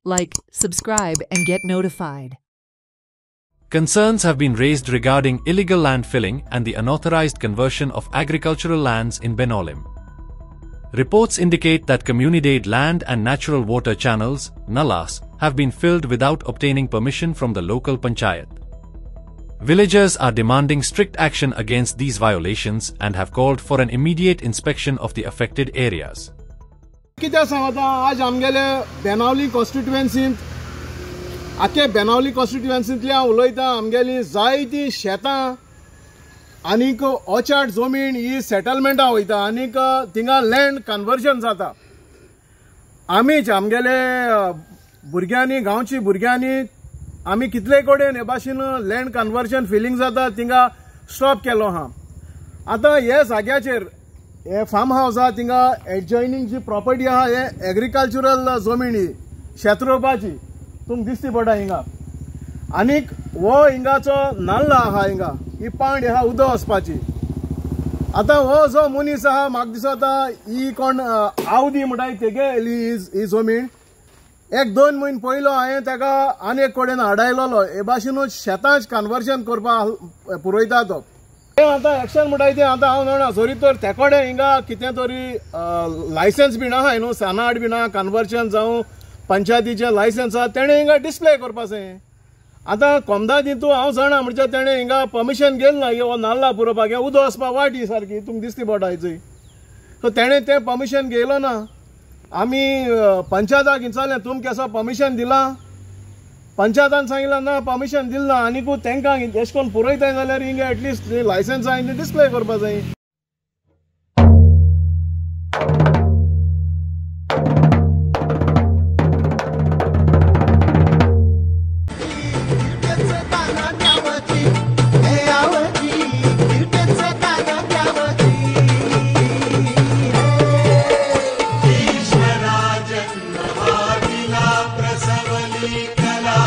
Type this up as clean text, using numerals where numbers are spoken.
like, subscribe, and get notified. Concerns have been raised regarding illegal land filling and the unauthorized conversion of agricultural lands in Benolim. Reports indicate that community-aid land and natural water channels, nalas, have been filled without obtaining permission from the local panchayat. Villagers are demanding strict action against these violations and have called for an immediate inspection of the affected areas. कितें सांगता आज आमगेले बेनावली कॉन्स्टिट्युएन्सींत आख्या बेनावली कॉन्स्टिट्युएन्सींतली हांव उलयतां आमगेली जायतीं शेतां आनीक ऑर्चार्ड जमीन ही सेटलमेंटां वयता आनीक थिंगा लँड कन्वर्जन जाता. आमीच आमगेले भुरग्यांनी गांवची भुरग्यांनी आमी कितले कडेन हे भाशेन लँड कन्वर्जन फिलिंग जाता थिंगा स्टॉप केलो आहा. आतां हे जाग्याचेर हे फार्म हाऊस आहा थिंगा एडजॉयनिंग जी प्रॉपर्टी आहा हे एग्रीकल्चरल जमीन ही शेत रोवपाची तुमकां दिसती पडटा हिंगा. आनीक हो हिंगाचो नाल्ल आहा हिंगा ही पांड आहा उदक वचपाची. आतां हो जो मनीस आहा म्हाका दिसता ही कोण आवदी म्हणटा तेगे ही जमीन 1-2 म्हयने पयलो हांवें ताका आनी एक कडेन हाडायलो हे भाशेनूच शेतांच कन्वर्जन करपाक पुरयता तो. आतां एक्शन म्हणटा तें आतां हांव जाणा जोरी तर ते कडेन हिंगा कितें तरी लायसन्स बीन आहा न्हू सानाड बीन आहा कन्वर्जन जावं पंचायतीचें लायसन्स आहा तेणें हिंगा डिस्प्ले करपा जाय. आतां कोमदा दितू हांव जाणा म्हणजे तेणें हिंगा परमिशन घेतलें ना हो नाल्ला पुरोवपाक हें उदक वचपा वाट ही सारकी तुमकां दिसती पडटा हेचोय. सो तेणें तें परमिशन घेयलो ना. आमी पंचायताक विचारलें तुमकां केसो परमिशन दिलां. पंचायतान सांगितलें ना परमिशन दिलें ना आनीकूय तांकां अशें करून पुरयताय जाल्यार हिंगा एटलिस्ट लायसन्स हांवें तें डिस्प्ले करपा जाय. ईश्वरा जन्म वाटिला प्रसवली कला